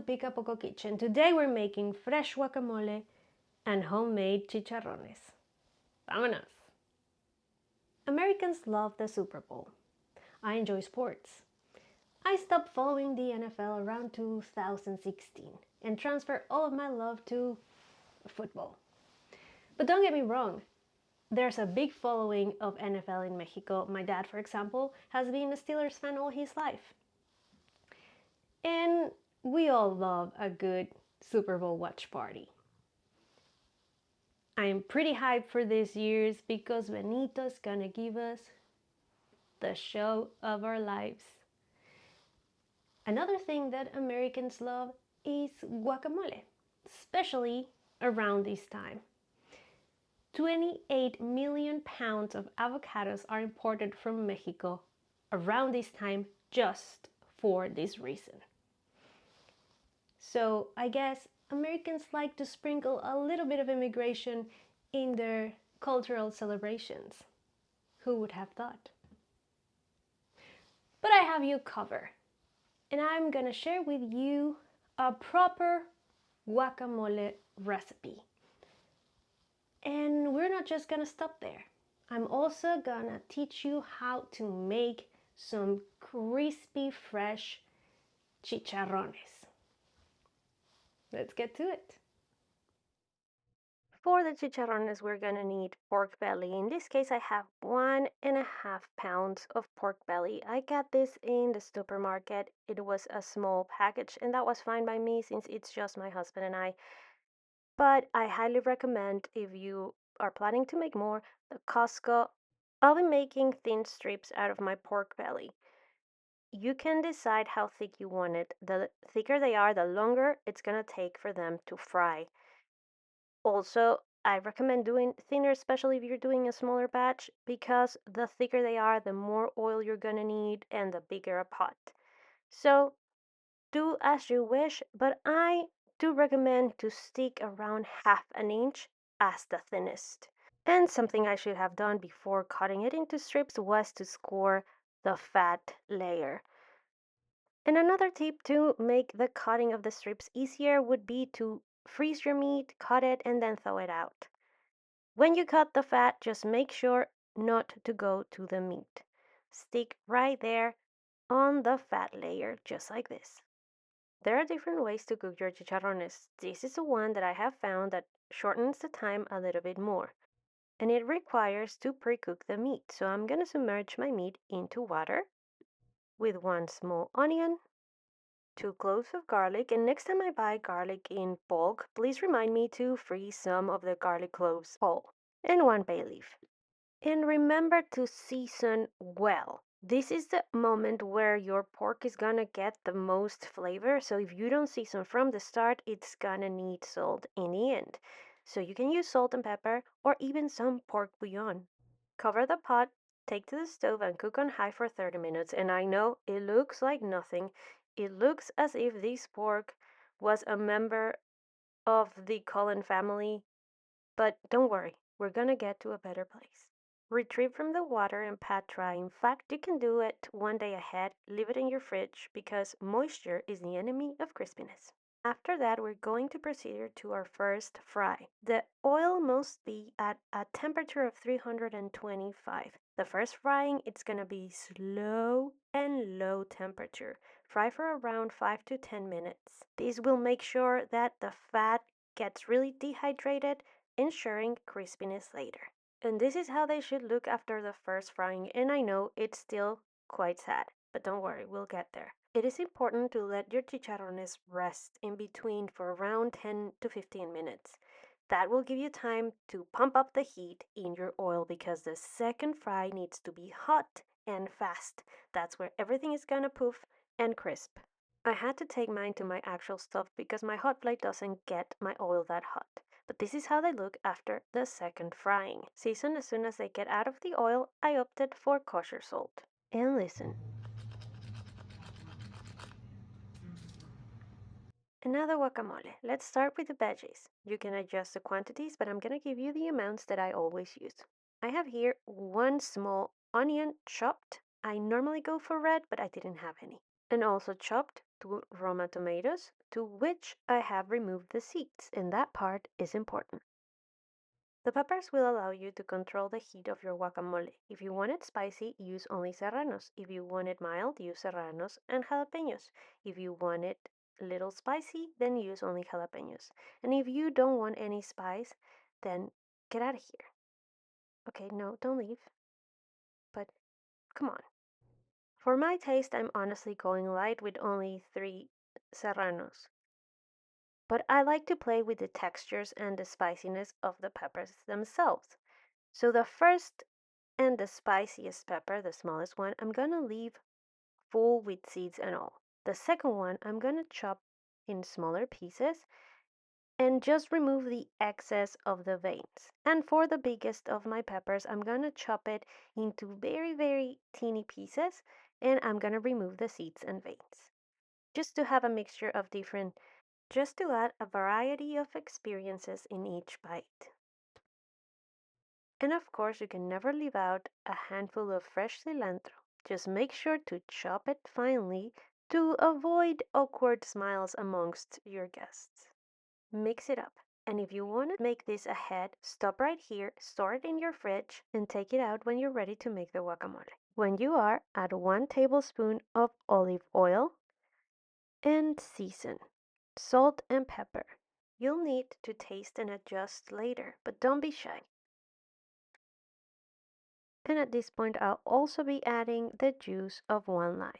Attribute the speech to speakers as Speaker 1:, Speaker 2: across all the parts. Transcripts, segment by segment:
Speaker 1: Pica Poco Kitchen. Today we're making fresh guacamole and homemade chicharrones. Vámonos! Americans love the Super Bowl. I enjoy sports. I stopped following the NFL around 2016 and transferred all of my love to football. But don't get me wrong, there's a big following of NFL in Mexico. My dad, for example, has been a Steelers fan all his life. And we all love a good Super Bowl watch party. I'm pretty hyped for this year's because Benito's gonna give us the show of our lives. Another thing that Americans love is guacamole, especially around this time. 28 million pounds of avocados are imported from Mexico around this time just for this reason. So I guess Americans like to sprinkle a little bit of immigration in their cultural celebrations. Who would have thought? But I have you covered, and I'm gonna share with you a proper guacamole recipe. And we're not just gonna stop there. I'm also gonna teach you how to make some crispy, fresh chicharrones. Let's get to it. For the chicharrones, we're gonna need pork belly. In this case, I have 1.5 pounds of pork belly. I got this in the supermarket. It was a small package, and that was fine by me since it's just my husband and I. But I highly recommend, if you are planning to make more, the Costco. I'll be making thin strips out of my pork belly. You can decide how thick you want it. The thicker they are, the longer it's gonna take for them to fry. Also, I recommend doing thinner, especially if you're doing a smaller batch, because the thicker they are, the more oil you're gonna need and the bigger a pot. So do as you wish, but I do recommend to stick around 1/2 inch as the thinnest. And something I should have done before cutting it into strips was to score the fat layer. And another tip to make the cutting of the strips easier would be to freeze your meat, cut it, and then thaw it out. When you cut the fat, just make sure not to go to the meat. Stick right there on the fat layer, just like this. There are different ways to cook your chicharrones. This is the one that I have found that shortens the time a little bit more. And it requires to pre-cook the meat. So I'm going to submerge my meat into water with 1 small onion, 2 cloves of garlic, and next time I buy garlic in bulk, please remind me to freeze some of the garlic cloves whole, and 1 bay leaf. And remember to season well. This is the moment where your pork is gonna get the most flavor, so if you don't season from the start, it's gonna need salt in the end. So you can use salt and pepper or even some pork bouillon. Cover the pot, take to the stove and cook on high for 30 minutes. And I know it looks like nothing. It looks as if this pork was a member of the Cullen family, but don't worry, we're gonna get to a better place. Retrieve from the water and pat dry. In fact, you can do it 1 day ahead. Leave it in your fridge because moisture is the enemy of crispiness. After that, we're going to proceed to our first fry. The oil must be at a temperature of 325. The first frying, it's gonna be slow and low temperature. Fry for around 5 to 10 minutes. This will make sure that the fat gets really dehydrated, ensuring crispiness later. And this is how they should look after the first frying, and I know it's still quite sad, but don't worry, we'll get there. It is important to let your chicharrones rest in between for around 10 to 15 minutes. That will give you time to pump up the heat in your oil because the second fry needs to be hot and fast. That's where everything is gonna poof and crisp. I had to take mine to my actual stove because my hot plate doesn't get my oil that hot. But this is how they look after the second frying. Season as soon as they get out of the oil. I opted for kosher salt. And listen. Another guacamole. Let's start with the veggies. You can adjust the quantities, but I'm gonna give you the amounts that I always use. I have here 1 small onion chopped. I normally go for red, but I didn't have any. And also chopped two Roma tomatoes, to which I have removed the seeds, and that part is important. The peppers will allow you to control the heat of your guacamole. If you want it spicy, use only serranos. If you want it mild, use serranos and jalapenos. If you want it a little spicy, then use only jalapenos. And if you don't want any spice, then get out of here. Okay, no, don't leave. But come on. For my taste, I'm honestly going light with only 3 serranos. But I like to play with the textures and the spiciness of the peppers themselves. So the first and the spiciest pepper, the smallest one, I'm gonna leave full with seeds and all. The second one, I'm gonna chop in smaller pieces and just remove the excess of the veins. And for the biggest of my peppers, I'm gonna chop it into very, very teeny pieces and I'm gonna remove the seeds and veins. Just to have a mixture of different, just to add a variety of experiences in each bite. And of course, you can never leave out a handful of fresh cilantro. Just make sure to chop it finely to avoid awkward smiles amongst your guests. Mix it up. And if you want to make this ahead, stop right here, store it in your fridge, and take it out when you're ready to make the guacamole. When you are, add 1 tablespoon of olive oil and season. Salt and pepper. You'll need to taste and adjust later, but don't be shy. And at this point, I'll also be adding the juice of 1 lime.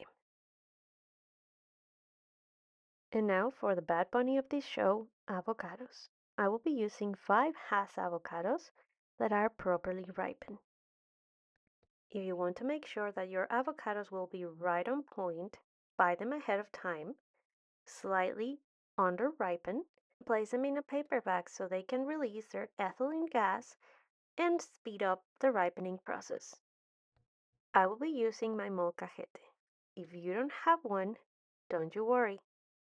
Speaker 1: And now for the bad bunny of this show, avocados. I will be using 5 Hass avocados that are properly ripened. If you want to make sure that your avocados will be right on point, buy them ahead of time, slightly under ripen, place them in a paper bag so they can release their ethylene gas and speed up the ripening process. I will be using my molcajete. If you don't have one, don't you worry.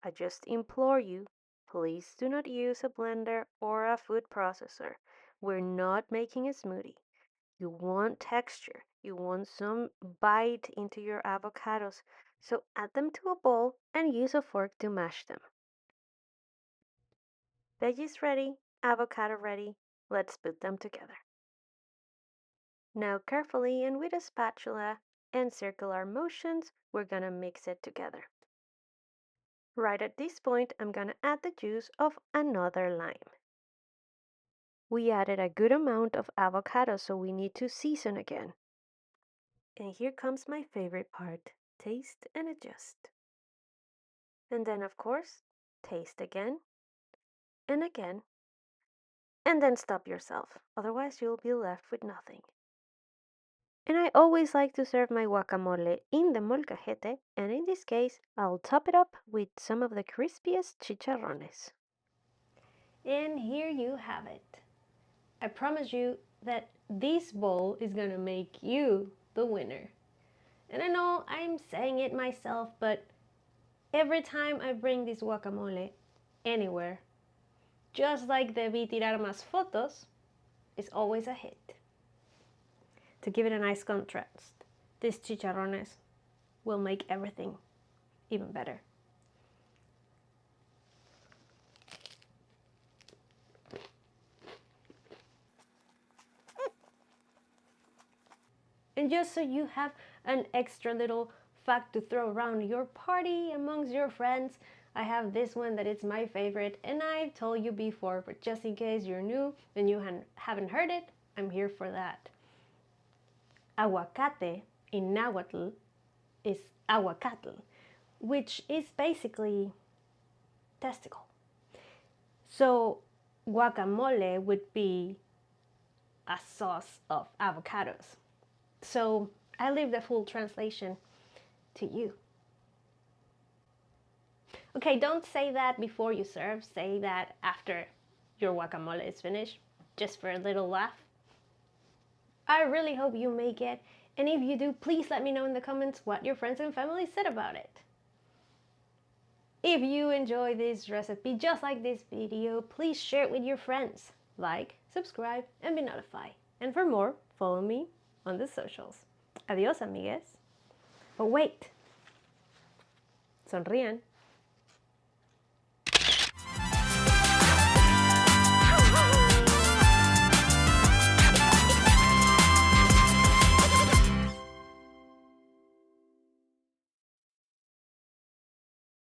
Speaker 1: I just implore you, please do not use a blender or a food processor. We're not making a smoothie. You want texture. You want some bite into your avocados. So add them to a bowl and use a fork to mash them. Veggies ready, avocado ready. Let's put them together. Now carefully and with a spatula and circular motions, we're gonna mix it together. Right at this point, I'm gonna add the juice of another lime. We added a good amount of avocado, so we need to season again. And here comes my favorite part, taste and adjust. And then of course, taste again, and again, and then stop yourself, otherwise you'll be left with nothing. And I always like to serve my guacamole in the molcajete, and in this case, I'll top it up with some of the crispiest chicharrones. And here you have it. I promise you that this bowl is gonna make you the winner. And I know I'm saying it myself, but every time I bring this guacamole anywhere, just like the vi tirar más fotos, it's always a hit. To give it a nice contrast, these chicharrones will make everything even better. And just so you have an extra little fact to throw around your party amongst your friends, I have this one that it's my favorite, and I've told you before, but just in case you're new and you haven't heard it, I'm here for that. Aguacate in Nahuatl is aguacatl, which is basically testicle. So guacamole would be a sauce of avocados. So I leave the full translation to you. Okay, don't say that before you serve. Say that after your guacamole is finished, just for a little laugh. I really hope you make it, and if you do, please let me know in the comments what your friends and family said about it. If you enjoy this recipe just like this video, please share it with your friends. Like, subscribe, and be notified. And for more, follow me on the socials. Adios, amigues. But wait, sonrían.